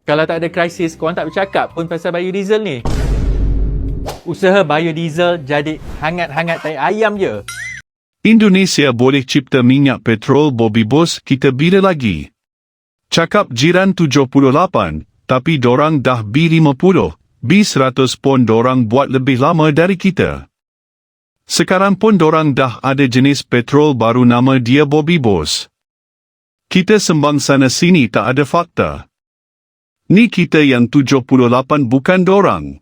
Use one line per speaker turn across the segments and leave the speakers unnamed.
Kalau tak ada krisis, korang tak bercakap pun pasal biodiesel ni. Usaha biodiesel jadi hangat-hangat tai ayam je.
Indonesia boleh cipta minyak petrol Bobby Bos kita bila lagi. Cakap jiran 78, tapi dorang dah B50, B100 pun dorang buat lebih lama dari kita. Sekarang pun dorang dah ada jenis petrol baru nama dia Bobby Bos. Kita sembang sana sini tak ada fakta. Ni kita yang 78 bukan dorang.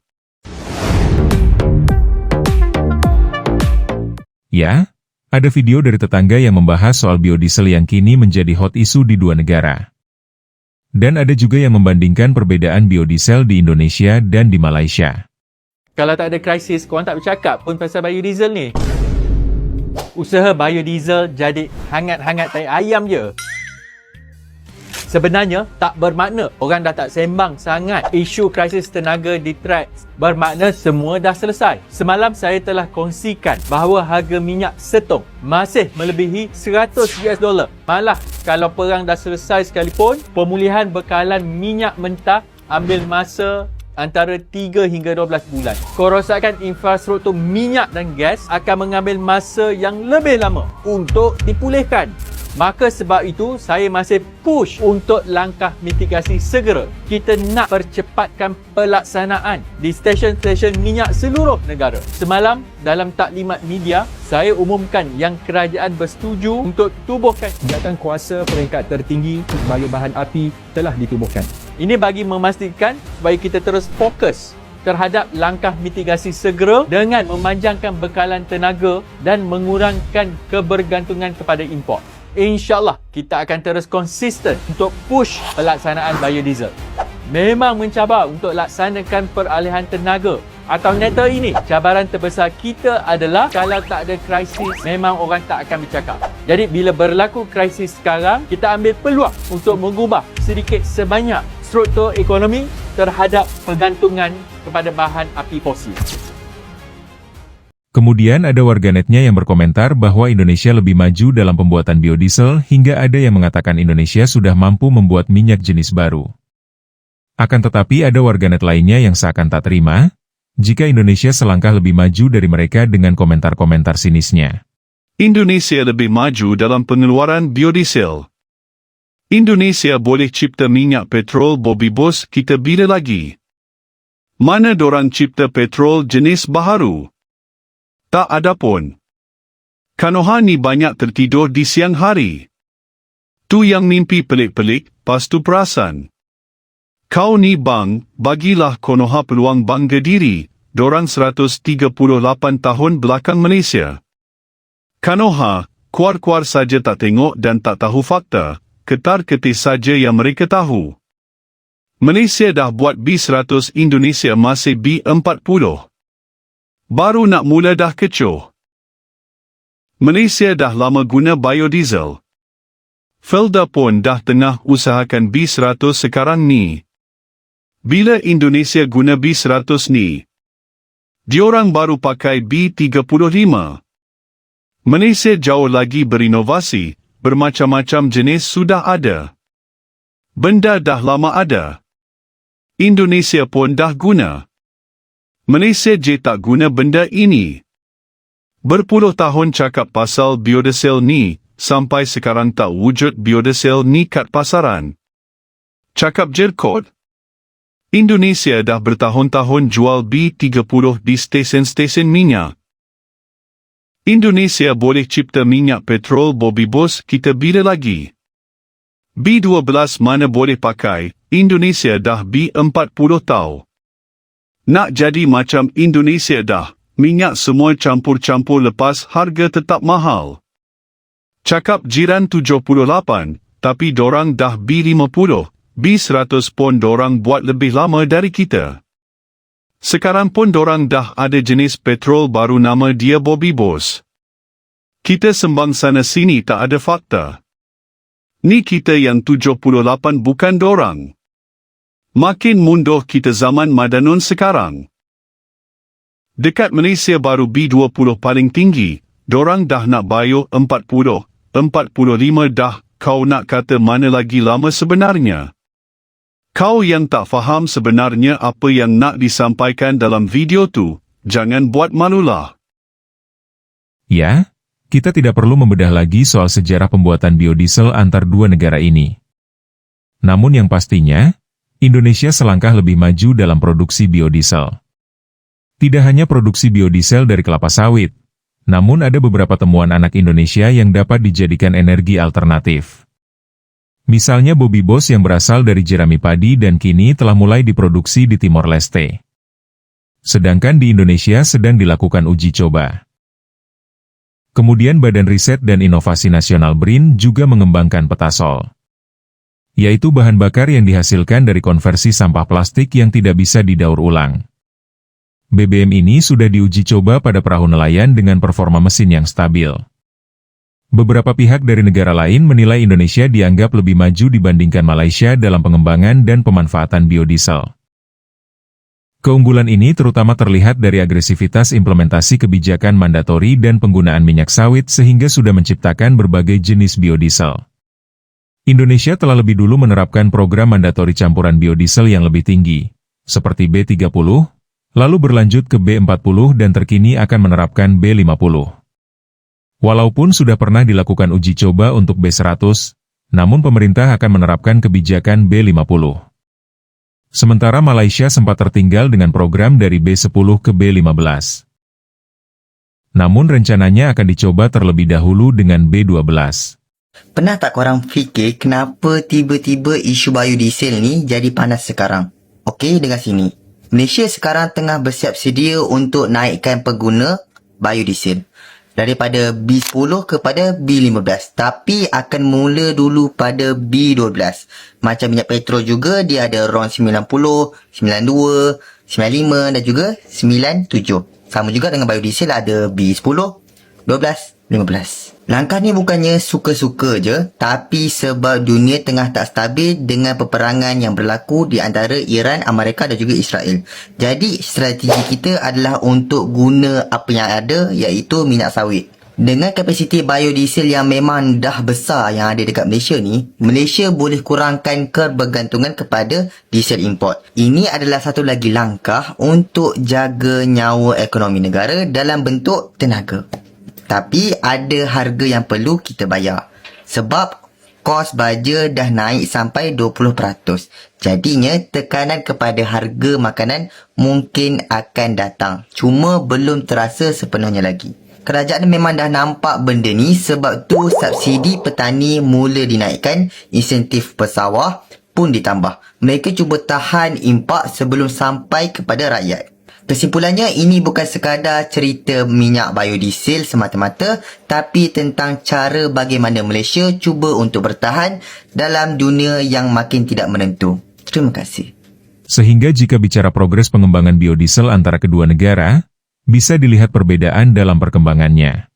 Ya, ada video dari tetangga yang membahas soal biodiesel yang kini menjadi hot isu di dua negara. Dan ada juga yang membandingkan perbedaan biodiesel di Indonesia dan di Malaysia.
Kalau tak ada krisis, korang tak bercakap pun pasal biodiesel ni. Usaha biodiesel jadi hangat-hangat tai ayam je. Sebenarnya, tak bermakna orang dah tak sembang sangat isu krisis tenaga di track. Bermakna semua dah selesai. Semalam saya telah kongsikan bahawa harga minyak setong masih melebihi $100. Malah, kalau perang dah selesai sekalipun, pemulihan bekalan minyak mentah ambil masa antara 3 hingga 12 bulan. Kerosakan infrastruktur minyak dan gas akan mengambil masa yang lebih lama untuk dipulihkan. Maka sebab itu, saya masih push untuk langkah mitigasi segera. Kita nak percepatkan pelaksanaan di stesen-stesen minyak seluruh negara. Semalam, dalam taklimat media, saya umumkan yang kerajaan bersetuju untuk tubuhkan
Jabatan Kuasa peringkat tertinggi sebagai bahan api telah ditubuhkan.
Ini bagi memastikan supaya kita terus fokus terhadap langkah mitigasi segera dengan memanjangkan bekalan tenaga dan mengurangkan kebergantungan kepada import. InsyaAllah, kita akan terus konsisten untuk push pelaksanaan biodiesel. Memang mencabar untuk laksanakan peralihan tenaga atau neta ini. Cabaran terbesar kita adalah kalau tak ada krisis, memang orang tak akan bercakap. Jadi, bila berlaku krisis sekarang, kita ambil peluang untuk mengubah sedikit sebanyak struktur ekonomi terhadap pergantungan kepada bahan api fosil.
Kemudian ada warganetnya yang berkomentar bahwa Indonesia lebih maju dalam pembuatan biodiesel hingga ada yang mengatakan Indonesia sudah mampu membuat minyak jenis baru. Akan tetapi ada warganet lainnya yang seakan tak terima jika Indonesia selangkah lebih maju dari mereka dengan komentar-komentar sinisnya.
Indonesia lebih maju dalam pengeluaran biodiesel. Indonesia boleh cipta minyak petrol Bobby Bos kita bila lagi. Mana dorang cipta petrol jenis baharu? Tak ada pun. Kanoha ni banyak tertidur di siang hari. Tu yang mimpi pelik-pelik, pastu perasan. Kau ni bang, bagilah Konoha peluang bangga diri, dorang 138 tahun belakang Malaysia. Kanoha, kuar-kuar saja tak tengok dan tak tahu fakta, ketar-ketir saja yang mereka tahu. Malaysia dah buat B100, Indonesia masih B40. Baru nak mula dah kecoh. Malaysia dah lama guna biodiesel. Felda pun dah tengah usahakan B100 sekarang ni. Bila Indonesia guna B100 ni? Diorang baru pakai B35. Malaysia jauh lagi berinovasi, bermacam-macam jenis sudah ada. Benda dah lama ada. Indonesia pun dah guna. Malaysia je tak guna benda ini. Berpuluh tahun cakap pasal biodiesel ni, sampai sekarang tak wujud biodiesel ni kat pasaran. Cakap jerkot. Indonesia dah bertahun-tahun jual B30 di stesen-stesen minyak. Indonesia boleh cipta minyak petrol Bobby Bos kita bila lagi. B12 mana boleh pakai, Indonesia dah B40 tau. Nak jadi macam Indonesia dah, minyak semua campur-campur lepas harga tetap mahal. Cakap jiran 78, tapi dorang dah B50, B100 pun dorang buat lebih lama dari kita. Sekarang pun dorang dah ada jenis petrol baru nama dia Bobby Bos. Kita sembang sana sini tak ada fakta. Ni kita yang 78 bukan dorang. Makin mundur kita zaman Madanun sekarang. Dekat Malaysia baru B20 paling tinggi, dorang dah nak bio 40, 45 dah, kau nak kata mana lagi lama sebenarnya? Kau yang tak faham sebenarnya apa yang nak disampaikan dalam video tu, jangan buat malulah.
Ya, kita tidak perlu membedah lagi soal sejarah pembuatan biodiesel antar dua negara ini. Namun yang pastinya, Indonesia selangkah lebih maju dalam produksi biodiesel. Tidak hanya produksi biodiesel dari kelapa sawit, namun ada beberapa temuan anak Indonesia yang dapat dijadikan energi alternatif. Misalnya Bobby Boss yang berasal dari jerami padi dan kini telah mulai diproduksi di Timor Leste. Sedangkan di Indonesia sedang dilakukan uji coba. Kemudian Badan Riset dan Inovasi Nasional BRIN juga mengembangkan petasol, yaitu bahan bakar yang dihasilkan dari konversi sampah plastik yang tidak bisa didaur ulang. BBM ini sudah diuji coba pada perahu nelayan dengan performa mesin yang stabil. Beberapa pihak dari negara lain menilai Indonesia dianggap lebih maju dibandingkan Malaysia dalam pengembangan dan pemanfaatan biodiesel. Keunggulan ini terutama terlihat dari agresivitas implementasi kebijakan mandatori dan penggunaan minyak sawit sehingga sudah menciptakan berbagai jenis biodiesel. Indonesia telah lebih dulu menerapkan program mandatori campuran biodiesel yang lebih tinggi, seperti B30, lalu berlanjut ke B40 dan terkini akan menerapkan B50. Walaupun sudah pernah dilakukan uji coba untuk B100, namun pemerintah akan menerapkan kebijakan B50. Sementara Malaysia sempat tertinggal dengan program dari B10 ke B15. Namun rencananya akan dicoba terlebih dahulu dengan B12.
Pernah tak korang fikir kenapa tiba-tiba isu biodiesel ni jadi panas sekarang? Okey, dengar sini. Malaysia sekarang tengah bersiap sedia untuk naikkan pengguna biodiesel daripada B10 kepada B15, tapi akan mula dulu pada B12. Macam minyak petrol juga, dia ada RON 90, 92, 95 dan juga 97. Sama juga dengan biodiesel, ada B10, 12, 15. Langkah ni bukannya suka-suka je, tapi sebab dunia tengah tak stabil dengan peperangan yang berlaku di antara Iran, Amerika dan juga Israel. Jadi strategi kita adalah untuk guna apa yang ada, iaitu minyak sawit. Dengan kapasiti biodiesel yang memang dah besar yang ada dekat Malaysia ni, Malaysia boleh kurangkan kebergantungan kepada diesel import. Ini adalah satu lagi langkah untuk jaga nyawa ekonomi negara dalam bentuk tenaga. Tapi ada harga yang perlu kita bayar. Sebab kos baja dah naik sampai 20%. Jadinya tekanan kepada harga makanan mungkin akan datang. Cuma belum terasa sepenuhnya lagi. Kerajaan memang dah nampak benda ni, sebab tu subsidi petani mula dinaikkan, insentif pesawah pun ditambah. Mereka cuba tahan impak sebelum sampai kepada rakyat. Kesimpulannya, ini bukan sekadar cerita minyak biodiesel semata-mata, tapi tentang cara bagaimana Malaysia cuba untuk bertahan dalam dunia yang makin tidak menentu. Terima kasih.
Sehingga jika bicara progres pengembangan biodiesel antara kedua negara, bisa dilihat perbedaan dalam perkembangannya.